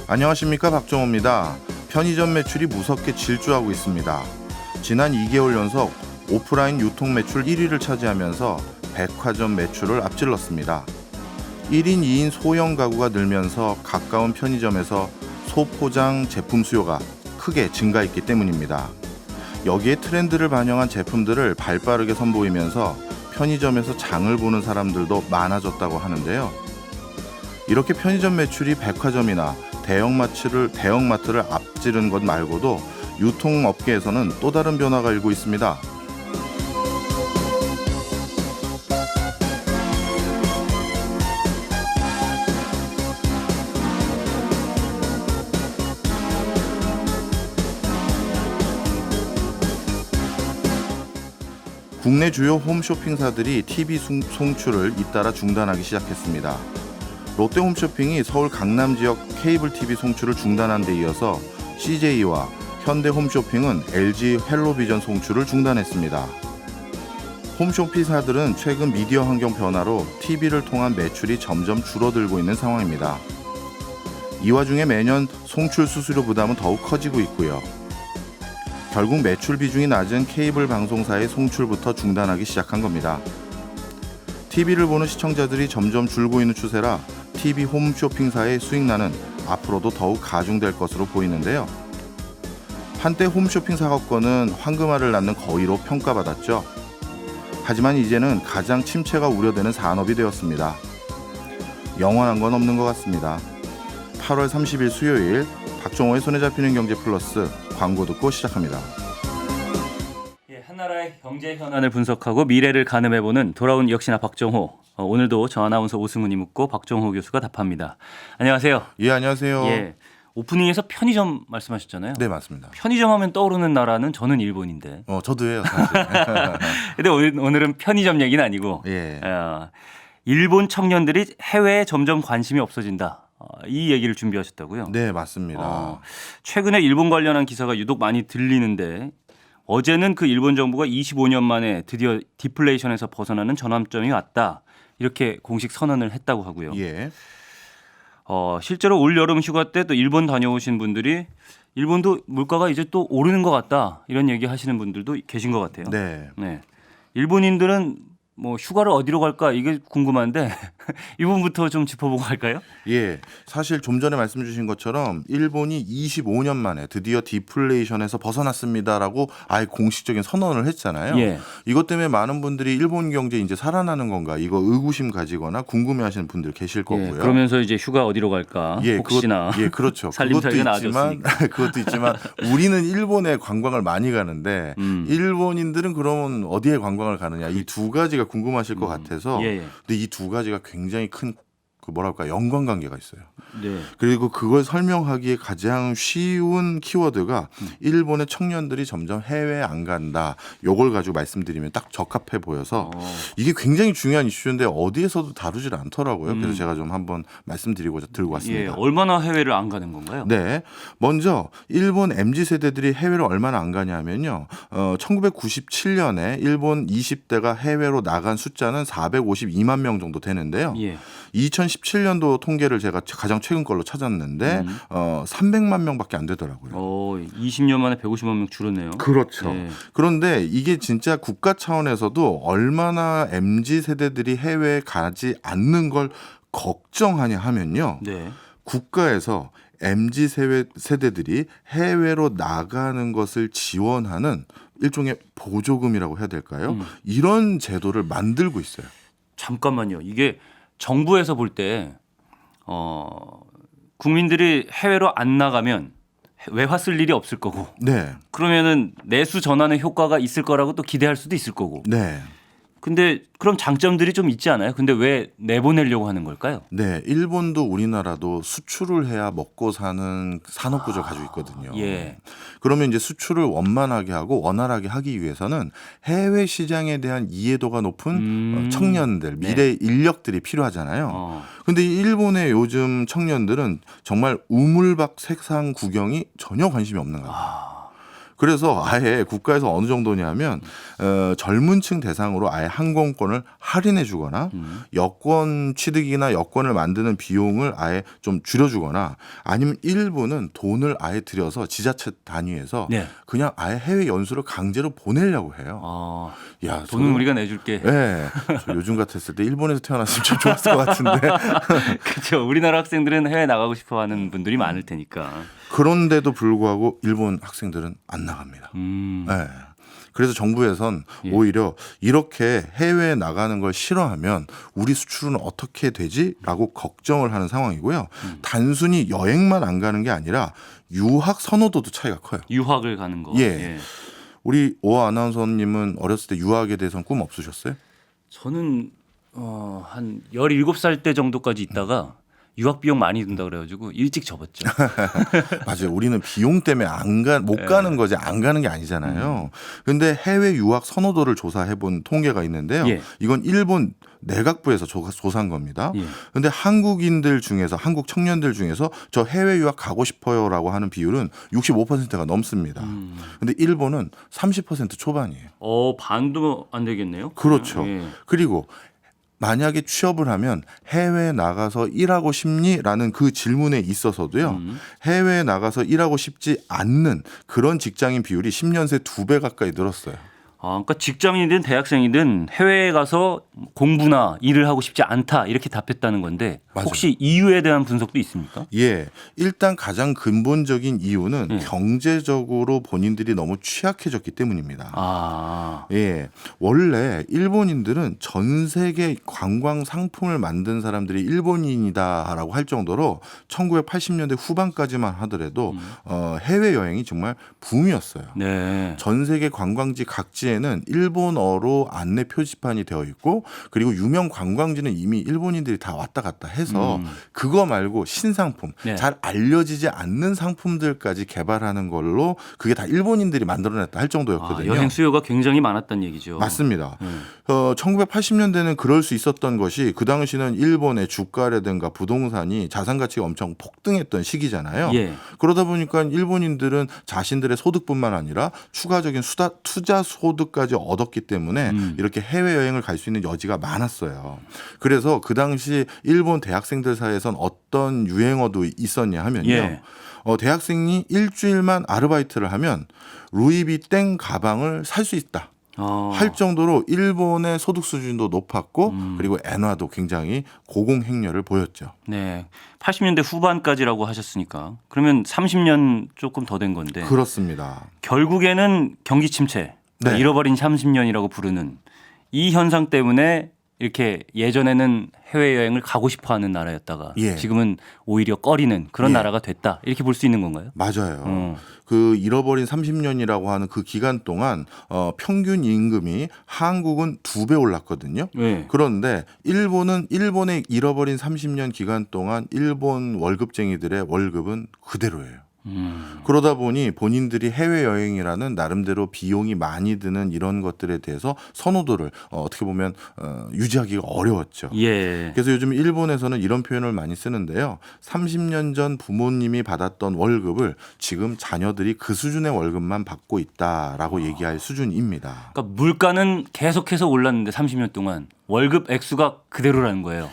안녕하십니까, 박정호입니다. 편의점 매출이 무섭게 질주하고 있습니다. 지난 2개월 연속 오프라인 유통 매출 1위를 차지하면서 백화점 매출을 앞질렀습니다. 1인 2인 소형 가구가 늘면서 가까운 편의점에서 소포장 제품 수요가 크게 증가했기 때문입니다. 여기에 트렌드를 반영한 제품들을 발빠르게 선보이면서 편의점에서 장을 보는 사람들도 많아졌다고 하는데요. 이렇게 편의점 매출이 백화점이나 대형마트를 앞지른 것 말고도 유통업계에서는 또 다른 변화가 일고 있습니다. 국내 주요 홈쇼핑사들이 TV 송출을 잇따라 중단하기 시작했습니다. 롯데홈쇼핑이 서울 강남 지역 케이블 TV 송출을 중단한 데 이어서 CJ와 현대홈쇼핑은 LG 헬로비전 송출을 중단했습니다. 홈쇼핑사들은 최근 미디어 환경 변화로 TV를 통한 매출이 점점 줄어들고 있는 상황입니다. 이 와중에 매년 송출 수수료 부담은 더욱 커지고 있고요. 결국 매출 비중이 낮은 케이블 방송사의 송출부터 중단하기 시작한 겁니다. TV를 보는 시청자들이 점점 줄고 있는 추세라 TV 홈쇼핑사의 수익난은 앞으로도 더욱 가중될 것으로 보이는데요. 한때 홈쇼핑 사업권은 황금알을 낳는 거위로 평가받았죠. 하지만 이제는 가장 침체가 우려되는 산업이 되었습니다. 영원한 건 없는 것 같습니다. 8월 30일 수요일 박정호의 손에 잡히는 경제 플러스 광고 듣고 시작합니다. 한나라의 경제 현안을 분석하고 미래를 가늠해보는 돌아온 역시나 박정호. 오늘도 저 아나운서 오승훈이 묻고 박정호 교수가 답합니다. 안녕하세요. 예, 안녕하세요. 예, 오프닝에서 편의점 말씀하셨잖아요. 네, 맞습니다. 편의점 하면 떠오르는 나라는 저는 일본인데. 저도예요, 사실. 근데 오늘은 편의점 얘기는 아니고 예. 일본 청년들이 해외에 점점 관심이 없어진다. 이 얘기를 준비하셨다고요? 네, 맞습니다. 최근에 일본 관련한 기사가 유독 많이 들리는데 어제는 그 일본 정부가 25년 만에 드디어 디플레이션에서 벗어나는 전환점이 왔다. 이렇게 공식 선언을 했다고 하고요. 예. 실제로 올 여름 휴가 때 또 일본 다녀오신 분들이 일본도 물가가 이제 또 오르는 것 같다. 이런 얘기 하시는 분들도 계신 것 같아요. 네. 일본인들은 뭐 휴가를 어디로 갈까 이게 궁금한데 이 부분부터 좀 짚어보고 갈까요? 예, 사실 좀 전에 말씀 주신 것처럼 일본이 25년 만에 드디어 디플레이션에서 벗어났습니다라고 아예 공식적인 선언을 했잖아요. 예. 이것 때문에 많은 분들이 일본 경제 이제 살아나는 건가 이거 의구심 가지거나 궁금해하시는 분들 계실 거고요. 그러면서 이제 휴가 어디로 갈까 혹시나 그렇죠. 살림살이가 나아졌으니까. 그것도 있지만 우리는 일본에 관광을 많이 가는데 일본인들은 그러면 어디에 관광을 가느냐 이 두 가지가 궁금하실 것 같아서 근데 이 두 가지가 굉장히 큰 연관관계가 있어요. 네. 그리고 그걸 설명하기에 가장 쉬운 키워드가 일본의 청년들이 점점 해외에 안 간다. 요걸 가지고 말씀드리면 딱 적합해 보여서 이게 굉장히 중요한 이슈인데 어디에서도 다루질 않더라고요. 그래서 제가 좀 한번 말씀드리고자 들고 왔습니다. 예, 얼마나 해외를 안 가는 건가요? 네. 먼저 일본 MZ세대들이 해외를 얼마나 안 가냐면요. 1997년에 일본 20대가 해외로 나간 숫자는 452만 명 정도 되는데요. 예. 2017년도 통계를 제가 가장 최근 걸로 찾았는데 300만 명밖에 안 되더라고요. 20년 만에 150만 명 줄었네요. 그렇죠. 네. 그런데 이게 진짜 국가 차원에서도 얼마나 MZ세대들이 해외에 가지 않는 걸 걱정하냐 하면요. 네. 국가에서 MZ세대들이 해외로 나가는 것을 지원하는 일종의 보조금이라고 해야 될까요? 이런 제도를 만들고 있어요. 잠깐만요. 이게 정부에서 볼 때 국민들이 해외로 안 나가면 외화 쓸 일이 없을 거고 네. 그러면은 내수 전환의 효과가 있을 거라고 또 기대할 수도 있을 거고. 네. 근데 그럼 장점들이 좀 있지 않아요? 근데 왜 내보내려고 하는 걸까요? 네, 일본도 우리나라도 수출을 해야 먹고 사는 산업 구조를 가지고 있거든요. 예. 그러면 이제 수출을 원만하게 하고 원활하게 하기 위해서는 해외 시장에 대한 이해도가 높은 청년들, 미래 인력들이 필요하잖아요. 근데 일본의 요즘 청년들은 정말 우물박 색상 구경이 전혀 관심이 없는 거예요. 그래서 아예 국가에서 어느 정도냐면 젊은 층 대상으로 아예 항공권을 할인해 주거나 여권 취득이나 여권을 만드는 비용을 아예 좀 줄여주거나 아니면 일부는 돈을 아예 들여서 지자체 단위에서 네. 그냥 아예 해외 연수를 강제로 보내려고 해요. 아, 야, 돈은 저는- 우리가 내줄게. 네, 저 요즘 같았을 때 일본에서 태어났으면 참 좋았을 것 같은데 그렇죠. 우리나라 학생들은 해외 나가고 싶어하는 분들이 많을 테니까. 그런데도 불구하고 일본 학생들은 안 나갑니다. 네. 그래서 정부에선 예. 오히려 이렇게 해외에 나가는 걸 싫어하면 우리 수출은 어떻게 되지?라고 걱정을 하는 상황이고요. 단순히 여행만 안 가는 게 아니라 유학 선호도도 차이가 커요. 유학을 가는 거. 예. 우리 오 아나운서님은 어렸을 때 유학에 대해서는 꿈 없으셨어요? 저는 한 17살 때 정도까지 있다가 유학 비용 많이 든다 그래가지고 일찍 접었죠. 맞아요. 우리는 비용 때문에 못 가는 거지 안 가는 게 아니잖아요. 근데 해외 유학 선호도를 조사해 본 통계가 있는데요. 예. 이건 일본 내각부에서 조사한 겁니다. 예. 근데 한국인들 중에서 한국 청년들 중에서 저 해외 유학 가고 싶어요라고 하는 비율은 65%가 넘습니다. 근데 일본은 30% 초반이에요. 반도 안 되겠네요. 그렇죠. 예. 그리고 만약에 취업을 하면 해외에 나가서 일하고 싶니?라는 그 질문에 있어서도요. 해외에 나가서 일하고 싶지 않는 그런 직장인 비율이 10년 새 2배 가까이 늘었어요. 그러니까 직장인이든 대학생이든 해외에 가서 공부나 일을 하고 싶지 않다 이렇게 답했다는 건데 맞아요. 혹시 이유에 대한 분석도 있습니까? 예. 일단 가장 근본적인 이유는 예. 경제적으로 본인들이 너무 취약해졌기 때문입니다. 예. 원래 일본인들은 전 세계 관광 상품을 만든 사람들이 일본인이다라고 할 정도로 1980년대 후반까지만 하더라도 해외 여행이 정말 붐이었어요. 네. 전 세계 관광지 각지에는 일본어로 안내 표지판이 되어 있고 그리고 유명 관광지는 이미 일본인들이 다 왔다 갔다 해서 그거 말고 신상품, 네. 잘 알려지지 않는 상품들까지 개발하는 걸로 그게 다 일본인들이 만들어냈다 할 정도였거든요. 여행 수요가 굉장히 많았다는 얘기죠. 맞습니다. 1980년대는 그럴 수 있었던 것이 그 당시는 일본의 주가라든가 부동산이 자산 가치가 엄청 폭등했던 시기잖아요. 예. 그러다 보니까 일본인들은 자신들의 소득뿐만 아니라 추가적인 투자 소득까지 얻었기 때문에 이렇게 해외여행을 갈 수 있는 여지가 많았어요. 그래서 그 당시 일본 대학생들 사이에선 어떤 유행어도 있었냐 하면요. 예. 대학생이 일주일만 아르바이트를 하면 루이비땡 가방을 살 수 있다. 할 정도로 일본의 소득 수준도 높았고 그리고 엔화도 굉장히 고공행렬을 보였죠. 네. 80년대 후반까지라고 하셨으니까 그러면 30년 조금 더 된 건데 그렇습니다. 결국에는 경기 침체, 네. 잃어버린 30년이라고 부르는 이 현상 때문에 이렇게 예전에는 해외여행을 가고 싶어하는 나라였다가 예. 지금은 오히려 꺼리는 그런 예. 나라가 됐다 이렇게 볼 수 있는 건가요? 맞아요. 그 잃어버린 30년이라고 하는 그 기간 동안 평균 임금이 한국은 2배 올랐거든요. 네. 그런데 일본은 일본의 잃어버린 30년 기간 동안 일본 월급쟁이들의 월급은 그대로예요. 그러다 보니 본인들이 해외여행이라는 나름대로 비용이 많이 드는 이런 것들에 대해서 선호도를 어떻게 보면 유지하기가 어려웠죠. 예. 그래서 요즘 일본에서는 이런 표현을 많이 쓰는데요. 30년 전 부모님이 받았던 월급을 지금 자녀들이 그 수준의 월급만 받고 있다라고 얘기할 수준입니다. 그러니까 물가는 계속해서 올랐는데 30년 동안 월급 액수가 그대로라는 거예요.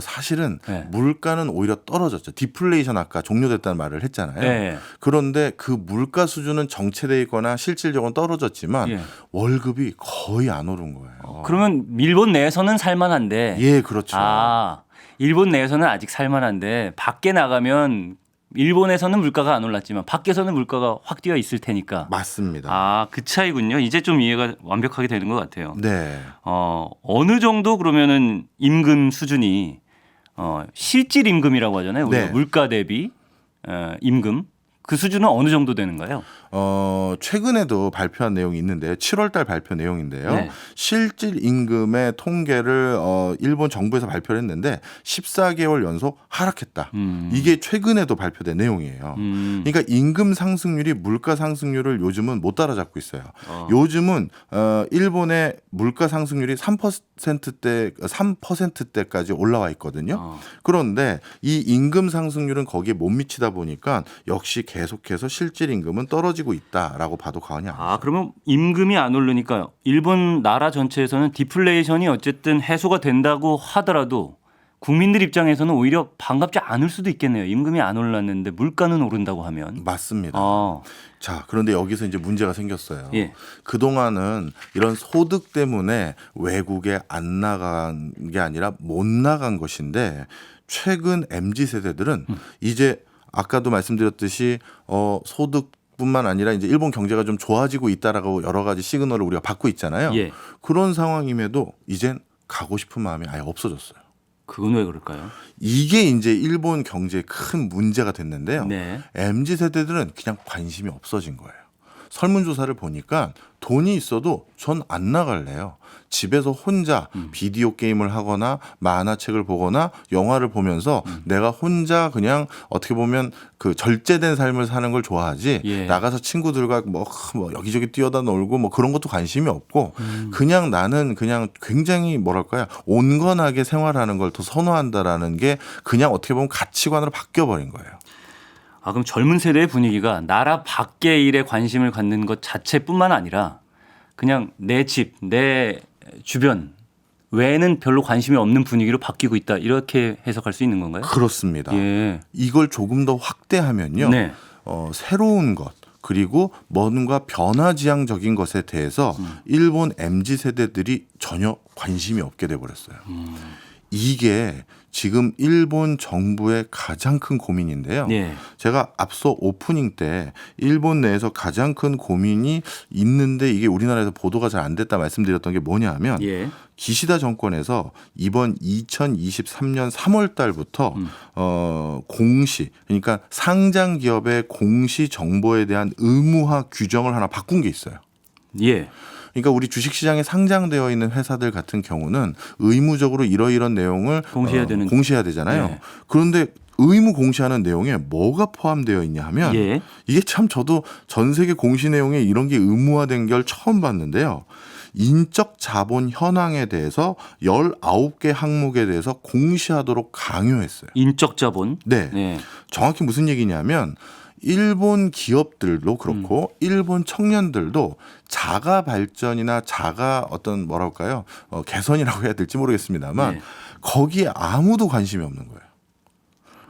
사실은 네. 물가는 오히려 떨어졌죠. 디플레이션 아까 종료됐다는 말을 했잖아요. 네. 그런데 그 물가 수준은 정체돼 있거나 실질적으로 떨어졌지만 예. 월급이 거의 안 오른 거예요. 그러면 일본 내에서는 살만한데 예, 그렇죠. 일본 내에서는 아직 살만한데 밖에 나가면 일본에서는 물가가 안 올랐지만 밖에서는 물가가 확 뛰어 있을 테니까. 맞습니다. 그 차이군요. 이제 좀 이해가 완벽하게 되는 것 같아요. 네. 어느 정도 그러면은 임금 수준이 실질 임금이라고 하잖아요. 우리가 네. 물가 대비 임금 그 수준은 어느 정도 되는가요? 최근에도 발표한 내용이 있는데요. 7월 달 발표 내용인데요. 네. 실질 임금의 통계를 일본 정부에서 발표를 했는데 14개월 연속 하락했다. 이게 최근에도 발표된 내용이에요. 그러니까 임금 상승률이 물가 상승률을 요즘은 못 따라잡고 있어요. 요즘은 일본의 물가 상승률이 3%대까지 올라와 있거든요. 그런데 이 임금 상승률은 거기에 못 미치다 보니까 역시 계속해서 실질 임금은 떨어지고 있다라고 봐도 과언이 아니죠. 아, 그러면 임금이 안 오르니까 일본 나라 전체에서는 디플레이션이 어쨌든 해소가 된다고 하더라도 국민들 입장에서는 오히려 반갑지 않을 수도 있겠네요. 임금이 안 올랐는데 물가는 오른다고 하면. 맞습니다. 아, 자, 그런데 여기서 이제 문제가 생겼어요. 예. 그동안은 이런 소득 때문에 외국에 안 나간 게 아니라 못 나간 것인데 최근 MZ 세대들은 이제 아까도 말씀드렸듯이 소득뿐만 아니라 이제 일본 경제가 좀 좋아지고 있다라고 여러 가지 시그널을 우리가 받고 있잖아요. 예. 그런 상황임에도 이젠 가고 싶은 마음이 아예 없어졌어요. 그건 왜 그럴까요? 이게 이제 일본 경제에 큰 문제가 됐는데요. 네. MZ 세대들은 그냥 관심이 없어진 거예요. 설문조사를 보니까 돈이 있어도 전 안 나갈래요. 집에서 혼자 비디오 게임을 하거나 만화책을 보거나 영화를 보면서 내가 혼자 그냥 어떻게 보면 그 절제된 삶을 사는 걸 좋아하지 예. 나가서 친구들과 뭐 여기저기 뛰어다 놀고 뭐 그런 것도 관심이 없고 그냥 나는 그냥 굉장히 뭐랄까요 온건하게 생활하는 걸 더 선호한다라는 게 그냥 어떻게 보면 가치관으로 바뀌어버린 거예요. 아, 그럼 젊은 세대의 분위기가 나라 밖의 일에 관심을 갖는 것 자체뿐만 아니라 그냥 내 집, 내 주변 외에는 별로 관심이 없는 분위기로 바뀌고 있다. 이렇게 해석할 수 있는 건가요? 그렇습니다. 예. 이걸 조금 더 확대하면요. 네. 새로운 것 그리고 뭔가 변화지향적인 것에 대해서 일본 MZ 세대들이 전혀 관심이 없게 돼버렸어요. 이게 지금 일본 정부의 가장 큰 고민인데요. 예. 제가 앞서 오프닝 때 일본 내에서 가장 큰 고민이 있는데 이게 우리나라에서 보도가 잘 안 됐다 말씀드렸던 게 뭐냐 하면 예. 기시다 정권에서 이번 2023년 3월 달부터 공시 그러니까 상장 기업의 공시 정보에 대한 의무화 규정을 하나 바꾼 게 있어요. 예. 그러니까 우리 주식시장에 상장되어 있는 회사들 같은 경우는 의무적으로 이러이런 내용을 공시해야 되잖아요. 네. 그런데 의무 공시하는 내용에 뭐가 포함되어 있냐 하면 예. 이게 참 저도 전 세계 공시 내용에 이런 게 의무화된 걸 처음 봤는데요. 인적 자본 현황에 대해서 19개 항목에 대해서 공시하도록 강요했어요. 인적 자본. 네. 네. 정확히 무슨 얘기냐면 일본 기업들도 그렇고 일본 청년들도 자가 발전이나 자가 어떤 뭐랄까요 개선이라고 해야 될지 모르겠습니다만 네. 거기에 아무도 관심이 없는 거예요.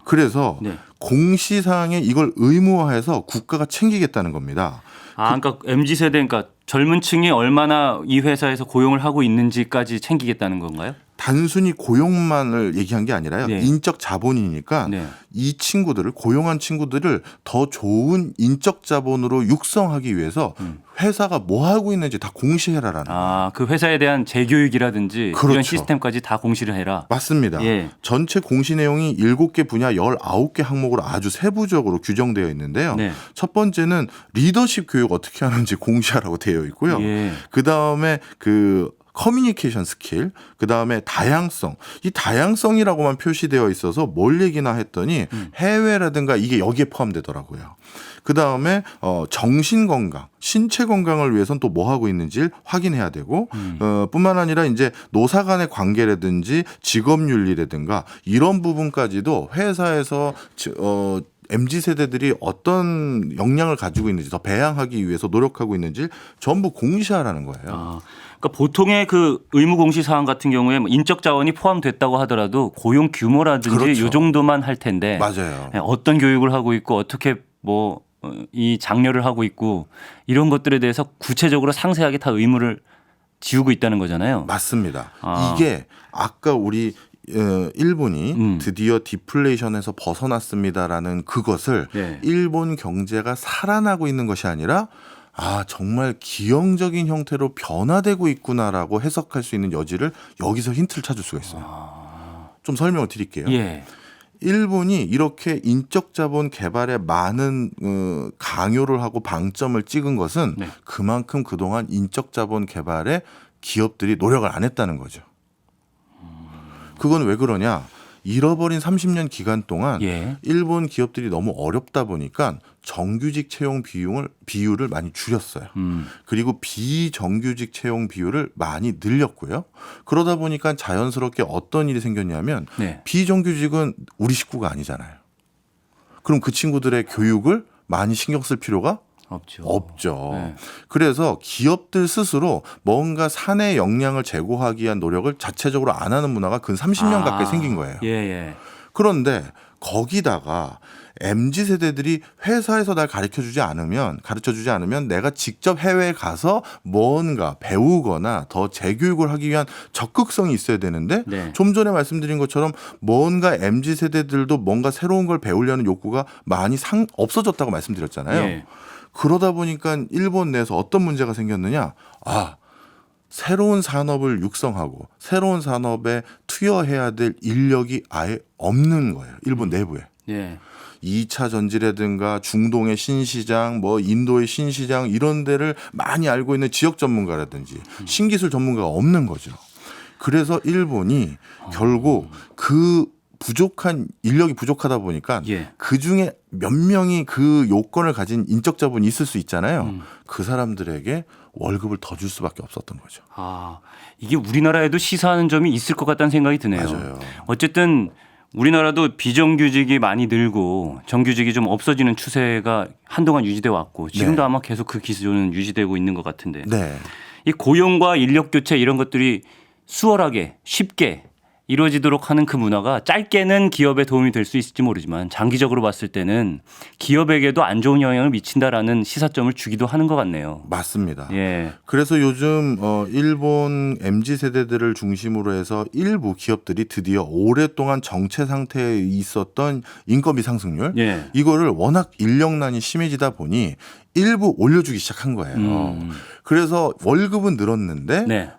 그래서 네. 공시사항에 이걸 의무화해서 국가가 챙기겠다는 겁니다. 아, 그러니까 MZ 세대, 그러니까 젊은 층이 얼마나 이 회사에서 고용을 하고 있는지까지 챙기겠다는 건가요? 단순히 고용만을 얘기한 게 아니라요. 네. 인적 자본이니까 네. 이 친구들을 고용한 친구들을 더 좋은 인적 자본으로 육성하기 위해서 회사가 뭐 하고 있는지 다 공시해라라는 거예요. 아, 그 회사에 대한 재교육이라든지 그렇죠. 이런 시스템까지 다 공시를 해라. 맞습니다. 예. 전체 공시 내용이 7개 분야 19개 항목으로 아주 세부적으로 규정되어 있는데요. 네. 첫 번째는 리더십 교육 어떻게 하는지 공시하라고 되어 있고요. 예. 그다음에 그 커뮤니케이션 스킬, 그다음에 다양성. 이 다양성이라고만 표시되어 있어서 뭘 얘기나 했더니 해외라든가 이게 여기에 포함되더라고요. 그다음에 정신 건강, 신체 건강을 위해서는 또 뭐 하고 있는지 확인해야 되고 뿐만 아니라 이제 노사 간의 관계라든지 직업 윤리라든가 이런 부분까지도 회사에서 MZ 세대들이 어떤 역량을 가지고 있는지 더 배양하기 위해서 노력하고 있는지 전부 공시하라는 거예요. 아, 그러니까 보통의 그 의무 공시 사항 같은 경우에 뭐 인적 자원이 포함됐다고 하더라도 고용 규모라든지 그렇죠. 이 정도만 할 텐데 맞아요. 어떤 교육을 하고 있고 어떻게 뭐 이 장려를 하고 있고 이런 것들에 대해서 구체적으로 상세하게 다 의무를 지우고 있다는 거잖아요. 맞습니다. 아. 이게 아까 우리 일본이 드디어 디플레이션에서 벗어났습니다라는 그것을 네. 일본 경제가 살아나고 있는 것이 아니라 정말 기형적인 형태로 변화되고 있구나라고 해석할 수 있는 여지를 여기서 힌트를 찾을 수가 있어요. 좀 설명을 드릴게요. 예. 일본이 이렇게 인적 자본 개발에 많은 강요를 하고 방점을 찍은 것은 네. 그만큼 그동안 인적 자본 개발에 기업들이 노력을 안 했다는 거죠. 그건 왜 그러냐? 잃어버린 30년 기간 동안 예. 일본 기업들이 너무 어렵다 보니까 정규직 채용 비율을 많이 줄였어요. 그리고 비정규직 채용 비율을 많이 늘렸고요. 그러다 보니까 자연스럽게 어떤 일이 생겼냐면 네. 비정규직은 우리 식구가 아니잖아요. 그럼 그 친구들의 교육을 많이 신경 쓸 필요가 없죠. 없죠. 네. 그래서 기업들 스스로 뭔가 사내 역량을 제고하기 위한 노력을 자체적으로 안 하는 문화가 근 30년 가까이 생긴 거예요. 예, 예. 그런데 거기다가 MZ세대들이 회사에서 날 가르쳐주지 않으면 내가 직접 해외에 가서 뭔가 배우거나 더 재교육을 하기 위한 적극성이 있어야 되는데 네. 좀 전에 말씀드린 것처럼 뭔가 MZ세대들도 뭔가 새로운 걸 배우려는 욕구가 많이 없어졌다고 말씀드렸잖아요. 예. 그러다 보니까 일본 내에서 어떤 문제가 생겼느냐. 새로운 산업을 육성하고 새로운 산업에 투여해야 될 인력이 아예 없는 거예요. 일본 내부에. 예. 2차 전지라든가 중동의 신시장, 뭐 인도의 신시장 이런 데를 많이 알고 있는 지역 전문가라든지 신기술 전문가가 없는 거죠. 그래서 일본이 결국 그 부족한 인력이 부족하다 보니까 예. 그중에 몇 명이 그 요건을 가진 인적 자본이 있을 수 있잖아요. 그 사람들에게 월급을 더 줄 수밖에 없었던 거죠. 이게 우리나라에도 시사하는 점이 있을 것 같다는 생각이 드네요. 맞아요. 어쨌든 우리나라도 비정규직이 많이 늘고 정규직이 좀 없어지는 추세가 한동안 유지돼 왔고 지금도 네. 아마 계속 그 기조는 유지되고 있는 것 같은데 네. 이 고용과 인력 교체 이런 것들이 수월하게 쉽게 이루어지도록 하는 그 문화가 짧게는 기업에 도움이 될 수 있을지 모르지만 장기적으로 봤을 때는 기업에게도 안 좋은 영향을 미친다라는 시사점을 주기도 하는 것 같네요. 맞습니다. 예. 그래서 요즘 일본 MZ 세대들을 중심으로 해서 일부 기업들이 드디어 오랫동안 정체 상태에 있었던 인건비 상승률 예. 이거를 워낙 인력난이 심해지다 보니 일부 올려주기 시작한 거예요. 그래서 월급은 늘었는데 네.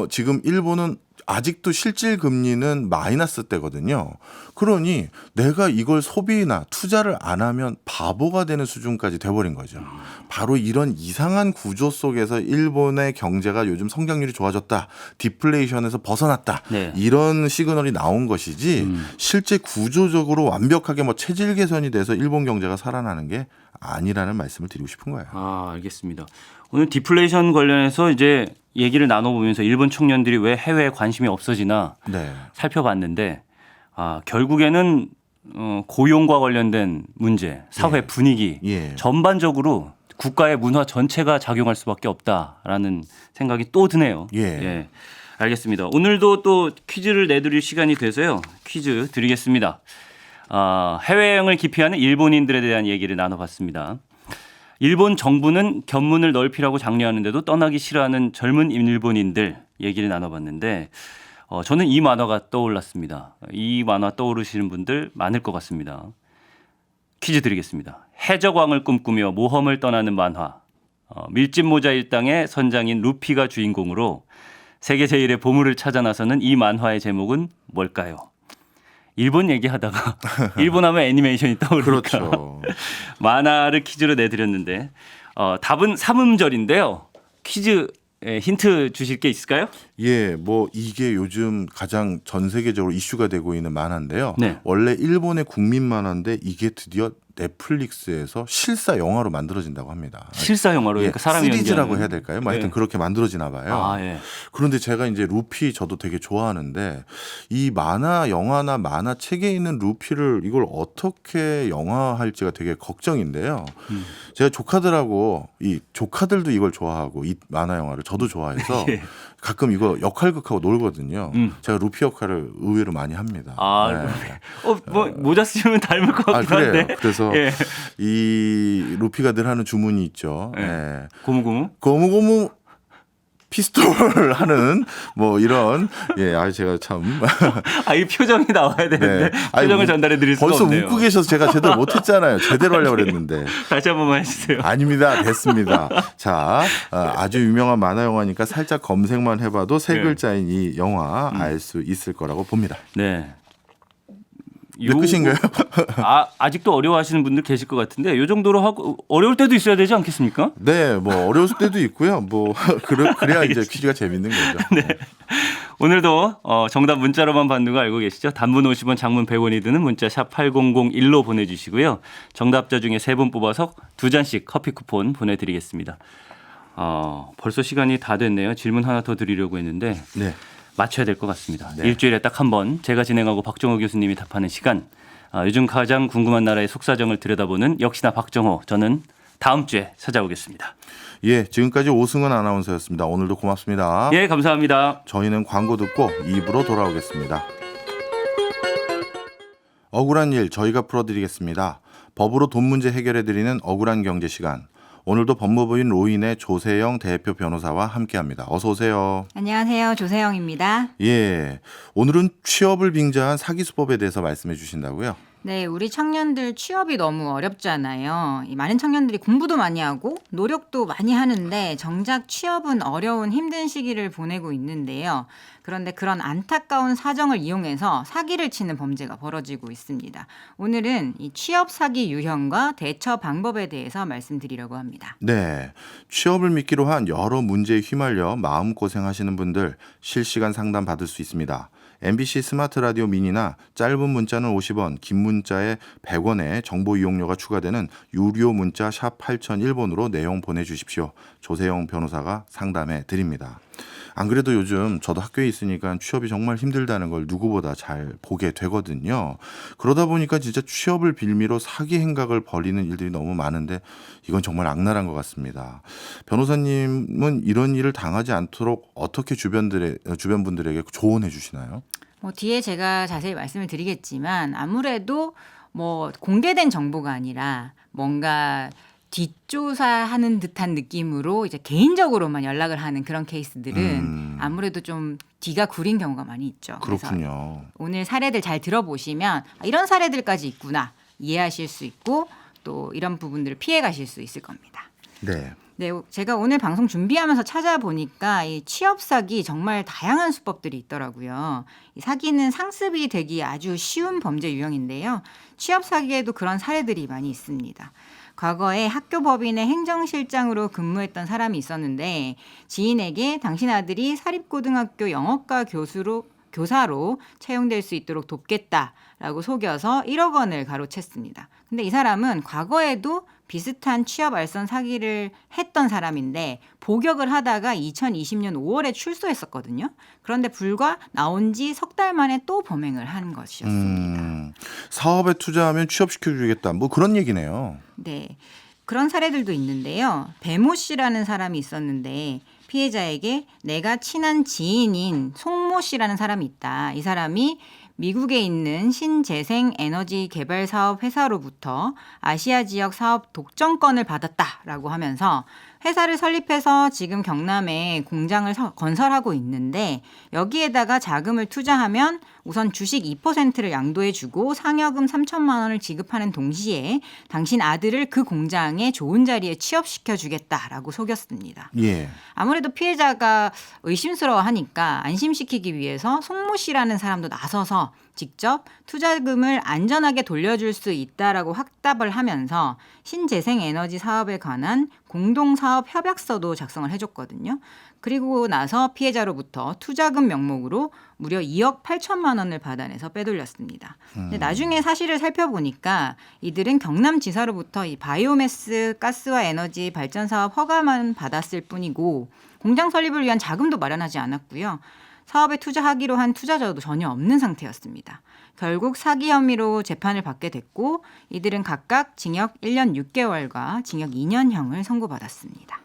지금 일본은 아직도 실질 금리는 마이너스 때거든요. 그러니 내가 이걸 소비나 투자를 안 하면 바보가 되는 수준까지 돼버린 거죠. 바로 이런 이상한 구조 속에서 일본의 경제가 요즘 성장률이 좋아졌다. 디플레이션에서 벗어났다. 네. 이런 시그널이 나온 것이지 실제 구조적으로 완벽하게 뭐 체질 개선이 돼서 일본 경제가 살아나는 게 아니라는 말씀을 드리고 싶은 거예요. 알겠습니다. 오늘 디플레이션 관련해서 이제 얘기를 나눠보면서 일본 청년들이 왜 해외에 관심이 없어지나 네. 살펴봤는데 결국에는 고용과 관련된 문제, 사회 분위기 예. 전반적으로 국가의 문화 전체가 작용할 수밖에 없다라는 생각이 또 드네요. 예. 알겠습니다. 오늘도 또 퀴즈를 내드릴 시간이 돼서요. 퀴즈 드리겠습니다. 해외여행을 기피하는 일본인들에 대한 얘기를 나눠봤습니다. 일본 정부는 견문을 넓히라고 장려하는데도 떠나기 싫어하는 젊은 일본인들 얘기를 나눠봤는데 저는 이 만화가 떠올랐습니다. 이 만화 떠오르시는 분들 많을 것 같습니다. 퀴즈 드리겠습니다. 해적왕을 꿈꾸며 모험을 떠나는 만화. 밀짚 모자 일당의 선장인 루피가 주인공으로 세계 제1의 보물을 찾아 나서는 이 만화의 제목은 뭘까요? 일본 얘기하다가 일본 하면 애니메이션이 떠오르니까 그렇죠. 만화를 퀴즈로 내드렸는데 답은 삼음절인데요. 퀴즈 힌트 주실 게 있을까요? 예, 뭐 이게 요즘 가장 전 세계적으로 이슈가 되고 있는 만화인데요. 네. 원래 일본의 국민 만화인데 이게 드디어 넷플릭스에서 실사 영화로 만들어진다고 합니다. 실사 영화로 그러니까 사람이 시리즈라고 연기하는. 해야 될까요? 뭐 하여튼 네. 그렇게 만들어지나 봐요. 예. 그런데 제가 이제 루피 저도 되게 좋아하는데 이 만화 영화나 만화 책에 있는 루피를 이걸 어떻게 영화할지가 되게 걱정인데요. 제가 조카들하고 이 조카들도 이걸 좋아하고 이 만화 영화를 저도 좋아해서 예. 가끔 이거 역할극하고 놀거든요. 제가 루피 역할을 의외로 많이 합니다. 뭐 모자 쓰면 닮을 것 같긴 그래요. 한데. 그래서 예. 이 루피가 늘 하는 주문이 있죠. 예. 예. 고무고무? 고무고무 피스톨 하는 뭐 이런 제가 참 이 표정이 나와야 되는데 표정을 전달해 드릴 수가 벌써 없네요. 웃고 계셔서 제가 제대로 못했잖아요. 제대로 하려고 그랬는데 다시 한 번만 해주세요. 아닙니다. 됐습니다. 자, 아주 유명한 만화 영화니까 살짝 검색만 해봐도 세 네. 글자인 이 영화 알 수 있을 거라고 봅니다. 네. 네, 끝인가요? 아직도 어려워하시는 분들 계실 것 같은데 이 정도로 하고 어려울 때도 있어야 되지 않겠습니까? 네, 뭐 어려울 때도 있고요. 뭐 그래야 이제 퀴즈가 재밌는 거죠. 네. 오늘도 정답 문자로만 받는 거 알고 계시죠? 단문 50원, 장문 100원이 드는 문자 샵 8001로 보내주시고요. 정답자 중에 3분 뽑아서 2잔씩 커피 쿠폰 보내드리겠습니다. 벌써 시간이 다 됐네요. 질문 하나 더 드리려고 했는데 네. 맞춰야 될 것 같습니다. 네. 일주일에 딱 한 번 제가 진행하고 박정호 교수님이 답하는 시간 요즘 가장 궁금한 나라의 속사정을 들여다보는 역시나 박정호. 저는 다음 주에 찾아오겠습니다. 예, 지금까지 오승은 아나운서였습니다. 오늘도 고맙습니다. 예, 감사합니다. 저희는 광고 듣고 2부로 돌아오겠습니다. 억울한 일 저희가 풀어드리겠습니다. 법으로 돈 문제 해결해드리는 억울한 경제 시간. 오늘도 법무부인 로인의 조세영 대표 변호사와 함께합니다. 어서 오세요. 안녕하세요. 조세영입니다. 예, 오늘은 취업을 빙자한 사기수법에 대해서 말씀해 주신다고요? 네, 우리 청년들 취업이 너무 어렵잖아요. 이 많은 청년들이 공부도 많이 하고 노력도 많이 하는데 정작 취업은 어려운 힘든 시기를 보내고 있는데요. 그런데 그런 안타까운 사정을 이용해서 사기를 치는 범죄가 벌어지고 있습니다. 오늘은 이 취업 사기 유형과 대처 방법에 대해서 말씀드리려고 합니다. 네, 취업을 미끼로 한 여러 문제에 휘말려 마음고생하시는 분들 실시간 상담 받을 수 있습니다. MBC 스마트 라디오 미니나 짧은 문자는 50원, 긴 문자에 100원의 정보 이용료가 추가되는 유료 문자 샵 8001번으로 내용 보내주십시오. 조세영 변호사가 상담해 드립니다. 안 그래도 요즘 저도 학교에 있으니까 취업이 정말 힘들다는 걸 누구보다 잘 보게 되거든요. 그러다 보니까 진짜 취업을 빌미로 사기 행각을 벌이는 일들이 너무 많은데 이건 정말 악랄한 것 같습니다. 변호사님은 이런 일을 당하지 않도록 어떻게 주변 분들에게 조언해 주시나요? 뒤에 제가 자세히 말씀을 드리겠지만 아무래도 공개된 정보가 아니라 뭔가 뒷조사하는 듯한 느낌으로 이제 개인적으로만 연락을 하는 그런 케이스들은 아무래도 좀 뒤가 구린 경우가 많이 있죠. 그렇군요. 그래서 오늘 사례들 잘 들어보시면 이런 사례들까지 있구나 이해하실 수 있고 또 이런 부분들을 피해 가실 수 있을 겁니다. 네. 네, 제가 오늘 방송 준비하면서 찾아보니까 이 취업 사기 정말 다양한 수법들이 있더라고요. 이 사기는 상습이 되기 아주 쉬운 범죄 유형인데요. 취업 사기에도 그런 사례들이 많이 있습니다. 과거에 학교 법인의 행정실장으로 근무했던 사람이 있었는데 지인에게 당신 아들이 사립고등학교 영어과 교사로 채용될 수 있도록 돕겠다라고 속여서 1억 원을 가로챘습니다. 근데 이 사람은 과거에도 비슷한 취업 알선 사기를 했던 사람인데 복역을 하다가 2020년 5월에 출소했었거든요. 그런데 불과 나온 지 석 달 만에 또 범행을 한 것이었습니다. 사업에 투자하면 취업시켜주겠다. 뭐 그런 얘기네요. 네, 그런 사례들도 있는데요. 배모 씨라는 사람이 있었는데 피해자에게 내가 친한 지인인 송모 씨라는 사람이 있다. 이 사람이 미국에 있는 신재생 에너지 개발 사업 회사로부터 아시아 지역 사업 독점권을 받았다라고 하면서 회사를 설립해서 지금 경남에 공장을 건설하고 있는데 여기에다가 자금을 투자하면 우선 주식 2%를 양도해주고 상여금 3천만 원을 지급하는 동시에 당신 아들을 그 공장에 좋은 자리에 취업시켜주겠다라고 속였습니다. 예. 아무래도 피해자가 의심스러워하니까 안심시키기 위해서 송모 씨라는 사람도 나서서 직접 투자금을 안전하게 돌려줄 수 있다라고 확답을 하면서 신재생 에너지 사업에 관한 공동사업 협약서도 작성을 해줬거든요. 그리고 나서 피해자로부터 투자금 명목으로 무려 2억 8천만 원을 받아내서 빼돌렸습니다. 근데 나중에 사실을 살펴보니까 이들은 경남지사로부터 이 바이오매스 가스와 에너지 발전 사업 허가만 받았을 뿐이고 공장 설립을 위한 자금도 마련하지 않았고요. 사업에 투자하기로 한 투자자도 전혀 없는 상태였습니다. 결국 사기 혐의로 재판을 받게 됐고 이들은 각각 징역 1년 6개월과 징역 2년형을 선고받았습니다.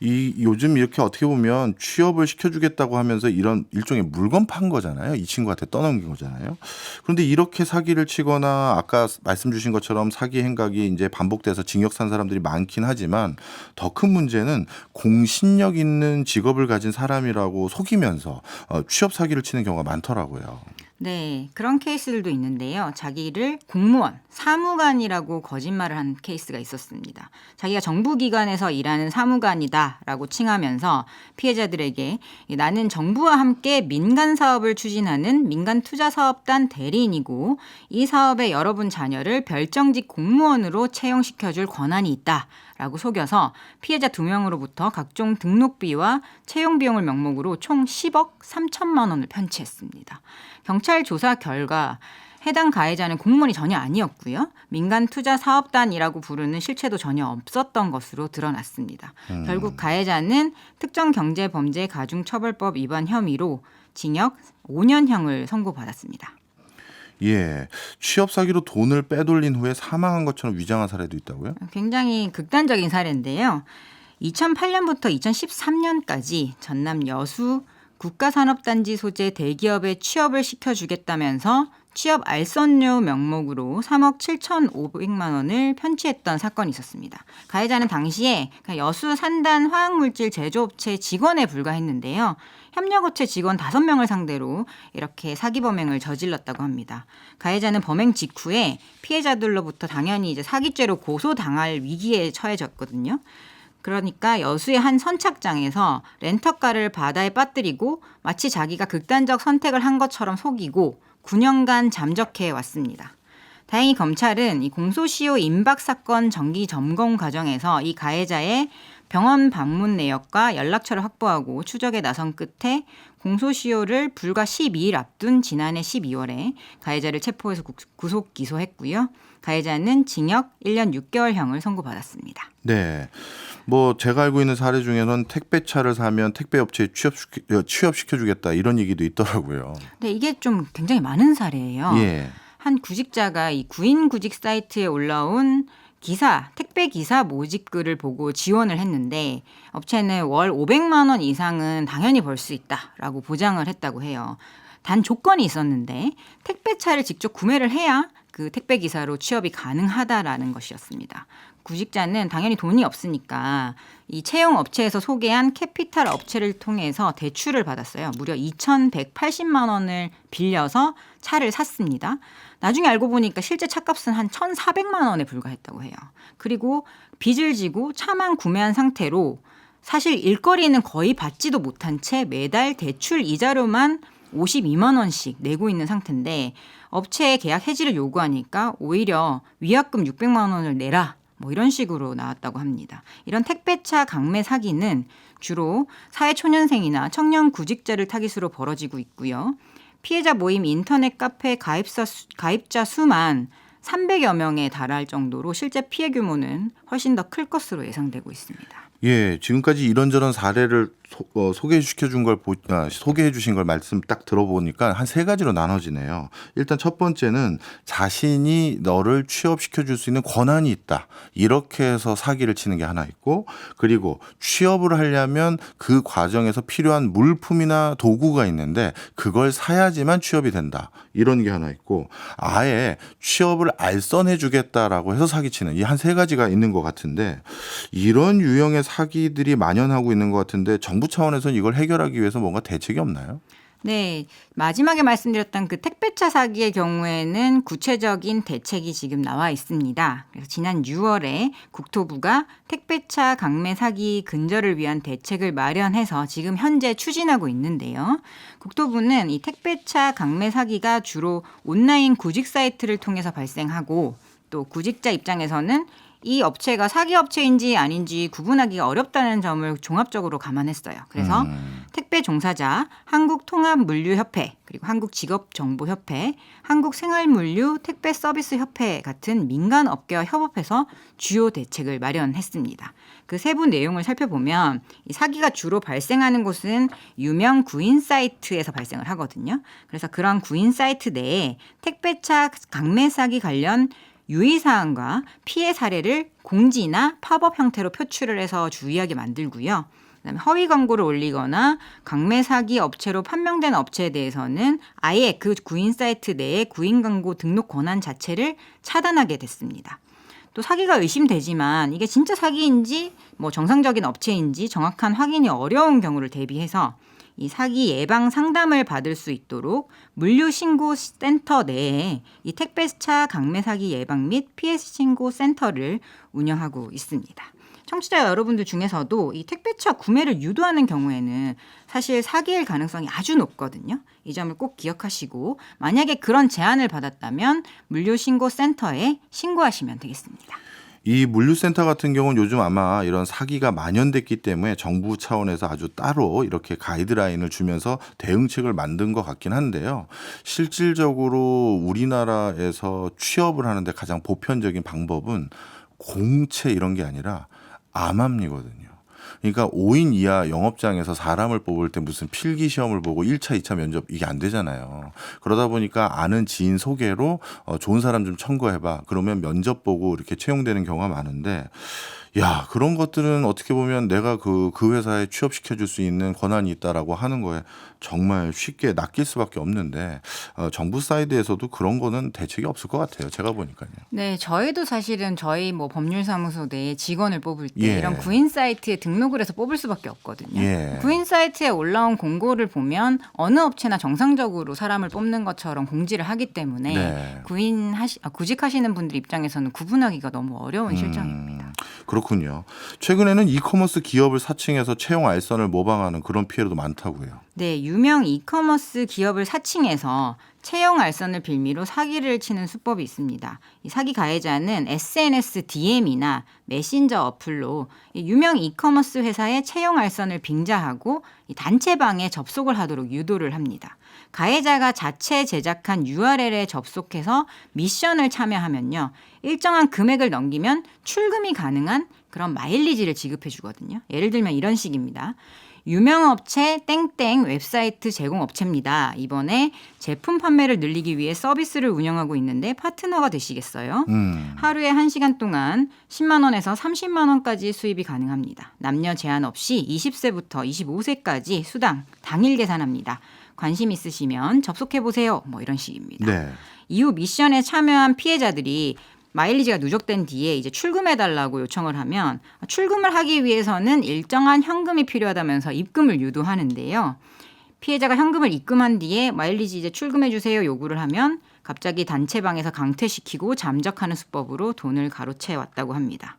요즘 이렇게 어떻게 보면 취업을 시켜주겠다고 하면서 이런 일종의 물건 판 거잖아요. 이 친구한테 떠넘긴 거잖아요. 그런데 이렇게 사기를 치거나 아까 말씀 주신 것처럼 사기 행각이 이제 반복돼서 징역 산 사람들이 많긴 하지만 더 큰 문제는 공신력 있는 직업을 가진 사람이라고 속이면서 취업 사기를 치는 경우가 많더라고요. 네, 그런 케이스들도 있는데요. 자기를 공무원, 사무관이라고 거짓말을 한 케이스가 있었습니다. 자기가 정부기관에서 일하는 사무관이다라고 칭하면서 피해자들에게 나는 정부와 함께 민간 사업을 추진하는 민간투자사업단 대리인이고 이 사업의 여러분 자녀를 별정직 공무원으로 채용시켜줄 권한이 있다라고 속여서 피해자 2명으로부터 각종 등록비와 채용비용을 명목으로 총 10억 3천만 원을 편취했습니다. 경찰 조사 결과 해당 가해자는 공무원이 전혀 아니었고요. 민간투자사업단이라고 부르는 실체도 전혀 없었던 것으로 드러났습니다. 결국 가해자는 특정경제범죄 가중처벌법 위반 혐의로 징역 5년형을 선고받았습니다. 예, 취업 사기로 돈을 빼돌린 후에 사망한 것처럼 위장한 사례도 있다고요? 굉장히 극단적인 사례인데요. 2008년부터 2013년까지 전남 여수 국가산업단지 소재 대기업에 취업을 시켜주겠다면서 취업 알선료 명목으로 3억 7,500만 원을 편취했던 사건이 있었습니다. 가해자는 당시에 여수 산단 화학물질 제조업체 직원에 불과했는데요. 협력업체 직원 5명을 상대로 이렇게 사기 범행을 저질렀다고 합니다. 가해자는 범행 직후에 피해자들로부터 당연히 이제 사기죄로 고소당할 위기에 처해졌거든요. 그러니까 여수의 한 선착장에서 렌터카를 바다에 빠뜨리고 마치 자기가 극단적 선택을 한 것처럼 속이고 9년간 잠적해 왔습니다. 다행히 검찰은 이 공소시효 임박 사건 정기 점검 과정에서 이 가해자의 병원 방문 내역과 연락처를 확보하고 추적에 나선 끝에 공소시효를 불과 12일 앞둔 지난해 12월에 가해자를 체포해서 구속 기소했고요. 가해자는 징역 1년 6개월형을 선고받았습니다. 네. 뭐 제가 알고 있는 사례 중에는 택배차를 사면 택배업체에 취업시켜주겠다 이런 얘기도 있더라고요. 근데 이게 좀 굉장히 많은 사례예요. 예. 한 구직자가 이 구인 구직 사이트에 올라온 택배 기사 모집 글을 보고 지원을 했는데 업체는 월 500만 원 이상은 당연히 벌 수 있다라고 보장을 했다고 해요. 단 조건이 있었는데 택배차를 직접 구매를 해야 그 택배 기사로 취업이 가능하다라는 것이었습니다. 구직자는 당연히 돈이 없으니까 이 채용 업체에서 소개한 캐피탈 업체를 통해서 대출을 받았어요. 무려 2,180만 원을 빌려서 차를 샀습니다. 나중에 알고 보니까 실제 차값은 한 1,400만 원에 불과했다고 해요. 그리고 빚을 지고 차만 구매한 상태로 사실 일거리는 거의 받지도 못한 채 매달 대출 이자료만 52만 원씩 내고 있는 상태인데 업체에 계약 해지를 요구하니까 오히려 위약금 600만 원을 내라. 뭐 이런 식으로 나왔다고 합니다. 이런 택배차 강매 사기는 주로 사회초년생이나 청년 구직자를 타깃으로 벌어지고 있고요. 피해자 모임 인터넷 카페 가입자 수만 300여 명에 달할 정도로 실제 피해 규모는 훨씬 더 클 것으로 예상되고 있습니다. 예, 지금까지 이런저런 사례를 소개해 주신 걸 말씀 딱 들어보니까 한 3가지로 나눠지네요. 일단 첫 번째는 자신이 너를 취업시켜 줄 수 있는 권한이 있다. 이렇게 해서 사기를 치는 게 하나 있고, 그리고 취업을 하려면 그 과정에서 필요한 물품이나 도구가 있는데 그걸 사야지만 취업이 된다. 이런 게 하나 있고, 아예 취업을 알선해 주겠다라고 해서 사기치는 이 한 3가지가 있는 것 같은데, 이런 유형의 사기들이 만연하고 있는 것 같은데 정부 차원에서는 이걸 해결하기 위해서 뭔가 대책이 없나요? 네, 마지막에 말씀드렸던 그 택배차 사기의 경우에는 구체적인 대책이 지금 나와 있습니다. 그래서 지난 6월에 국토부가 택배차 강매 사기 근절을 위한 대책을 마련해서 지금 현재 추진하고 있는데요. 국토부는 이 택배차 강매 사기가 주로 온라인 구직 사이트를 통해서 발생하고 또 구직자 입장에서는 이 업체가 사기 업체인지 아닌지 구분하기가 어렵다는 점을 종합적으로 감안했어요. 그래서 택배 종사자, 한국통합물류협회, 그리고 한국직업정보협회, 한국생활물류 택배서비스협회 같은 민간 업계와 협업해서 주요 대책을 마련했습니다. 그 세부 내용을 살펴보면 이 사기가 주로 발생하는 곳은 유명 구인 사이트에서 발생을 하거든요. 그래서 그런 구인 사이트 내에 택배차 강매 사기 관련 유의사항과 피해 사례를 공지나 팝업 형태로 표출을 해서 주의하게 만들고요. 그다음에 허위 광고를 올리거나 강매 사기 업체로 판명된 업체에 대해서는 아예 그 구인 사이트 내에 구인 광고 등록 권한 자체를 차단하게 됐습니다. 또 사기가 의심되지만 이게 진짜 사기인지 뭐 정상적인 업체인지 정확한 확인이 어려운 경우를 대비해서 이 사기 예방 상담을 받을 수 있도록 물류신고센터 내에 이 택배차 강매 사기 예방 및 피해 신고 센터를 운영하고 있습니다. 청취자 여러분들 중에서도 이 택배차 구매를 유도하는 경우에는 사실 사기일 가능성이 아주 높거든요. 이 점을 꼭 기억하시고 만약에 그런 제안을 받았다면 물류신고센터에 신고하시면 되겠습니다. 이 물류센터 같은 경우는 요즘 아마 이런 사기가 만연됐기 때문에 정부 차원에서 아주 따로 이렇게 가이드라인을 주면서 대응책을 만든 것 같긴 한데요. 실질적으로 우리나라에서 취업을 하는데 가장 보편적인 방법은 공채 이런 게 아니라 암암리거든요. 그러니까 5인 이하 영업장에서 사람을 뽑을 때 무슨 필기 시험을 보고 1차, 2차 면접 이게 안 되잖아요. 그러다 보니까 아는 지인 소개로 좋은 사람 좀 청구해봐. 그러면 면접 보고 이렇게 채용되는 경우가 많은데 야, 그런 것들은 어떻게 보면 내가 그 회사에 취업시켜줄 수 있는 권한이 있다라고 하는 거에 정말 쉽게 낚일 수밖에 없는데 정부 사이드에서도 그런 거는 대책이 없을 것 같아요. 제가 보니까요. 네, 저희도 사실은 저희 뭐 법률사무소 내에 직원을 뽑을 때 예. 이런 구인 사이트에 등록을 해서 뽑을 수밖에 없거든요. 예. 구인 사이트에 올라온 공고를 보면 어느 업체나 정상적으로 사람을 뽑는 것처럼 공지를 하기 때문에 네. 구직하시는 분들 입장에서는 구분하기가 너무 어려운 실정입니다. 그렇군요. 최근에는 이커머스 기업을 사칭해서 채용 알선을 모방하는 그런 피해도 많다고요. 네, 유명 이커머스 기업을 사칭해서 채용 알선을 빌미로 사기를 치는 수법이 있습니다. 이 사기 가해자는 SNS DM이나 메신저 어플로 이 유명 이커머스 회사의 채용 알선을 빙자하고 이 단체방에 접속을 하도록 유도를 합니다. 가해자가 자체 제작한 URL에 접속해서 미션을 참여하면요. 일정한 금액을 넘기면 출금이 가능한 그런 마일리지를 지급해 주거든요. 예를 들면 이런 식입니다. 유명 업체 땡땡 웹사이트 제공 업체입니다. 이번에 제품 판매를 늘리기 위해 서비스를 운영하고 있는데 파트너가 되시겠어요? 하루에 1시간 동안 10만 원에서 30만 원까지 수입이 가능합니다. 남녀 제한 없이 20세부터 25세까지 수당 당일 계산합니다. 관심 있으시면 접속해 보세요. 뭐 이런 식입니다. 네. 이후 미션에 참여한 피해자들이 마일리지가 누적된 뒤에 이제 출금해달라고 요청을 하면 출금을 하기 위해서는 일정한 현금이 필요하다면서 입금을 유도하는데요. 피해자가 현금을 입금한 뒤에 마일리지 이제 출금해주세요 요구를 하면 갑자기 단체방에서 강퇴시키고 잠적하는 수법으로 돈을 가로채왔다고 합니다.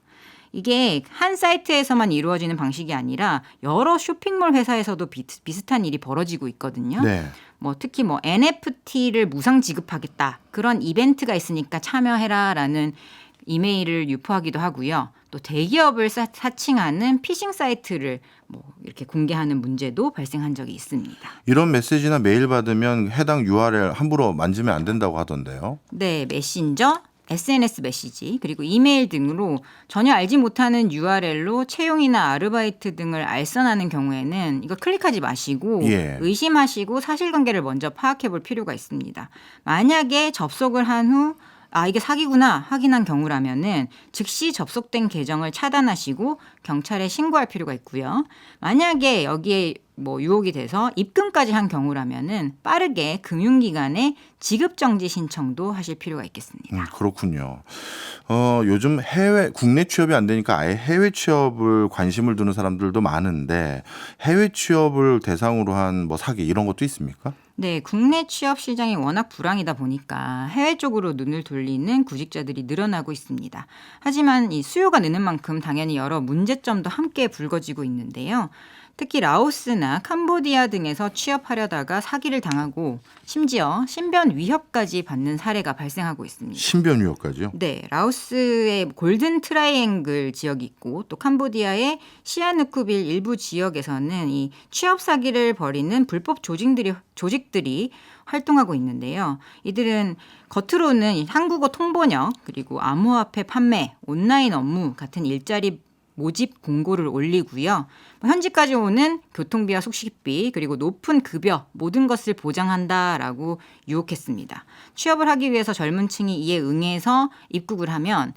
이게 한 사이트에서만 이루어지는 방식이 아니라 여러 쇼핑몰 회사에서도 비슷한 일이 벌어지고 있거든요. 네. 뭐 특히 뭐 NFT를 무상 지급하겠다. 그런 이벤트가 있으니까 참여해라라는 이메일을 유포하기도 하고요. 또 대기업을 사칭하는 피싱 사이트를 뭐 이렇게 공개하는 문제도 발생한 적이 있습니다. 이런 메시지나 메일 받으면 해당 URL 함부로 만지면 안 된다고 하던데요. 네, 메신저, SNS 메시지 그리고 이메일 등으로 전혀 알지 못하는 URL로 채용이나 아르바이트 등을 알선하는 경우에는 이거 클릭하지 마시고 예. 의심하시고 사실관계를 먼저 파악해 볼 필요가 있습니다. 만약에 접속을 한 후 이게 사기구나 확인한 경우라면은 즉시 접속된 계정을 차단하시고 경찰에 신고할 필요가 있고요. 만약에 여기에 뭐 유혹이 돼서 입금까지 한 경우라면은 빠르게 금융기관에 지급정지 신청도 하실 필요가 있겠습니다. 그렇군요. 요즘 국내 취업이 안 되니까 아예 해외 취업을 관심을 두는 사람들도 많은데 해외 취업을 대상으로 한 뭐 사기 이런 것도 있습니까? 네, 국내 취업 시장이 워낙 불황이다 보니까 해외 쪽으로 눈을 돌리는 구직자들이 늘어나고 있습니다. 하지만 이 수요가 느는 만큼 당연히 여러 문제점도 함께 불거지고 있는데요. 특히 라오스나 캄보디아 등에서 취업하려다가 사기를 당하고 심지어 신변 위협까지 받는 사례가 발생하고 있습니다. 신변 위협까지요? 네, 라오스의 골든 트라이앵글 지역이 있고 또 캄보디아의 시아누쿠빌 일부 지역에서는 이 취업 사기를 벌이는 불법 조직들이 활동하고 있는데요. 이들은 겉으로는 한국어 통번역 그리고 암호화폐 판매, 온라인 업무 같은 일자리 모집 공고를 올리고요. 현지까지 오는 교통비와 숙식비 그리고 높은 급여 모든 것을 보장한다라고 유혹했습니다. 취업을 하기 위해서 젊은 층이 이에 응해서 입국을 하면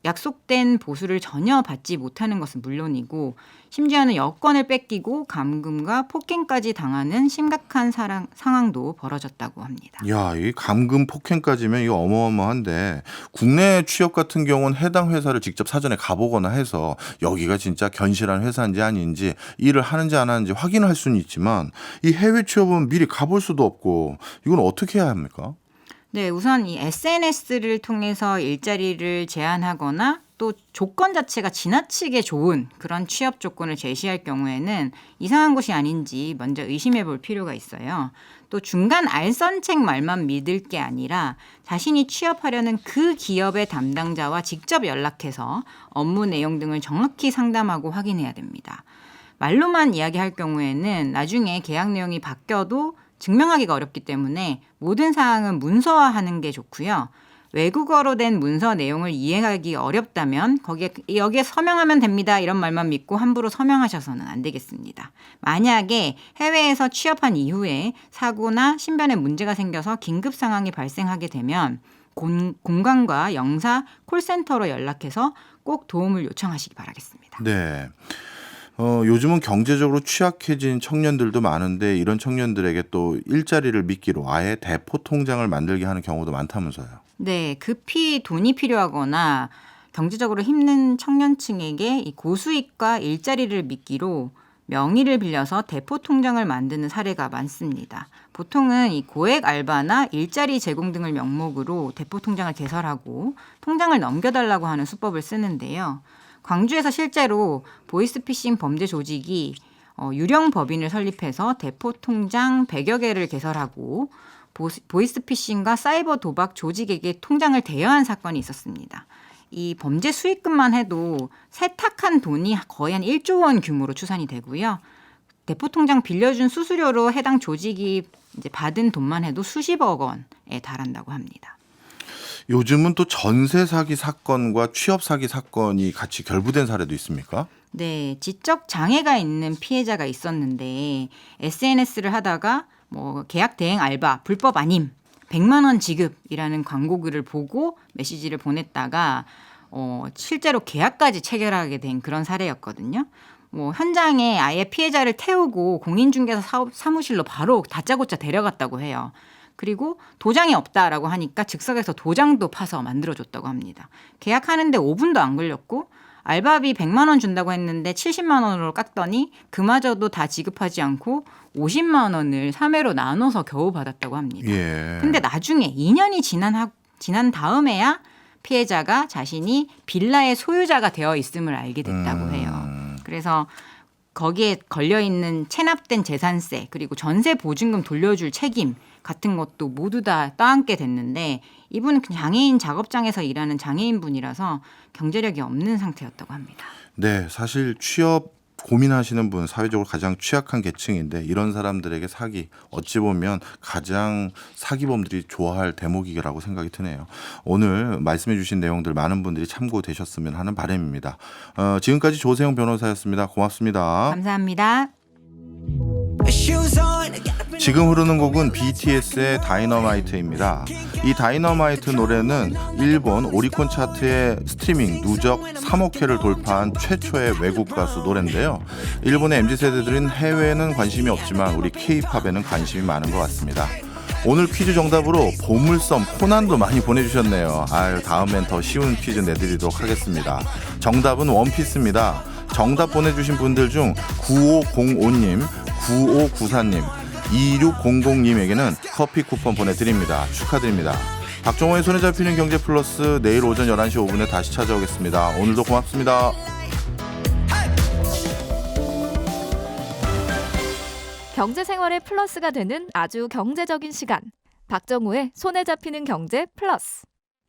약속된 보수를 전혀 받지 못하는 것은 물론이고 심지어는 여권을 뺏기고 감금과 폭행까지 당하는 심각한 상황도 벌어졌다고 합니다. 야, 이 감금 폭행까지면 이거 어마어마한데 국내 취업 같은 경우는 해당 회사를 직접 사전에 가보거나 해서 여기가 진짜 견실한 회사인지 아닌지 일을 하는지 안 하는지 확인할 수는 있지만 이 해외 취업은 미리 가볼 수도 없고 이건 어떻게 해야 합니까? 네, 우선 이 SNS를 통해서 일자리를 제안하거나 또 조건 자체가 지나치게 좋은 그런 취업 조건을 제시할 경우에는 이상한 곳이 아닌지 먼저 의심해 볼 필요가 있어요. 또 중간 알선책 말만 믿을 게 아니라 자신이 취업하려는 그 기업의 담당자와 직접 연락해서 업무 내용 등을 정확히 상담하고 확인해야 됩니다. 말로만 이야기할 경우에는 나중에 계약 내용이 바뀌어도 증명하기가 어렵기 때문에 모든 사항은 문서화하는 게 좋고요. 외국어로 된 문서 내용을 이해하기 어렵다면 여기에 서명하면 됩니다. 이런 말만 믿고 함부로 서명하셔서는 안 되겠습니다. 만약에 해외에서 취업한 이후에 사고나 신변에 문제가 생겨서 긴급 상황이 발생하게 되면 공관과 영사 콜센터로 연락해서 꼭 도움을 요청하시기 바라겠습니다. 네. 요즘은 경제적으로 취약해진 청년들도 많은데 이런 청년들에게 또 일자리를 미끼로 아예 대포 통장을 만들게 하는 경우도 많다면서요. 네, 급히 돈이 필요하거나 경제적으로 힘든 청년층에게 이 고수익과 일자리를 미끼로 명의를 빌려서 대포 통장을 만드는 사례가 많습니다. 보통은 이 고액 알바나 일자리 제공 등을 명목으로 대포 통장을 개설하고 통장을 넘겨달라고 하는 수법을 쓰는데요. 광주에서 실제로 보이스피싱 범죄 조직이 유령 법인을 설립해서 대포 통장 100여 개를 개설하고 보이스피싱과 사이버 도박 조직에게 통장을 대여한 사건이 있었습니다. 이 범죄 수익금만 해도 세탁한 돈이 거의 한 1조 원 규모로 추산이 되고요. 대포 통장 빌려준 수수료로 해당 조직이 이제 받은 돈만 해도 수십억 원에 달한다고 합니다. 요즘은 또 전세 사기 사건과 취업 사기 사건이 같이 결부된 사례도 있습니까? 네, 지적 장애가 있는 피해자가 있었는데 SNS를 하다가 계약 대행 알바 불법 아님 100만 원 지급이라는 광고글을 보고 메시지를 보냈다가 실제로 계약까지 체결하게 된 그런 사례였거든요. 현장에 아예 피해자를 태우고 공인중개사 사무실로 바로 다짜고짜 데려갔다고 해요. 그리고 도장이 없다라고 하니까 즉석에서 도장도 파서 만들어줬다고 합니다. 계약하는데 5분도 안 걸렸고 알바비 100만 원 준다고 했는데 70만 원으로 깎더니 그마저도 다 지급하지 않고 50만 원을 3회로 나눠서 겨우 받았다고 합니다. 근데 나중에 2년이 지난 다음에야 피해자가 자신이 빌라의 소유자가 되어 있음을 알게 됐다고 해요. 그래서 거기에 걸려있는 체납된 재산세 그리고 전세 보증금 돌려줄 책임 같은 것도 모두 다 떠안게 됐는데 이분은 장애인 작업장에서 일하는 장애인분이라서 경제력이 없는 상태였다고 합니다. 네, 사실 취업 고민하시는 분 사회적으로 가장 취약한 계층인데 이런 사람들에게 사기 어찌 보면 가장 사기범들이 좋아할 대목이라고 생각이 드네요. 오늘 말씀해 주신 내용들 많은 분들이 참고되셨으면 하는 바람입니다. 지금까지 조세영 변호사였습니다. 고맙습니다. 감사합니다. 지금 흐르는 곡은 BTS의 다이너마이트입니다. 이 다이너마이트 노래는 일본 오리콘 차트의 스트리밍 누적 3억 회를 돌파한 최초의 외국 가수 노래인데요. 일본의 MZ세대들은 해외에는 관심이 없지만 우리 K-팝에는 관심이 많은 것 같습니다. 오늘 퀴즈 정답으로 보물섬 코난도 많이 보내주셨네요. 다음엔 더 쉬운 퀴즈 내드리도록 하겠습니다. 정답은 원피스입니다. 정답 보내주신 분들 중 9505님, 9594님, 2600님에게는 커피 쿠폰 보내드립니다. 축하드립니다. 박정호의 손에 잡히는 경제 플러스 내일 오전 11시 5분에 다시 찾아오겠습니다. 오늘도 고맙습니다. 경제 생활의 플러스가 되는 아주 경제적인 시간. 박정호의 손에 잡히는 경제 플러스.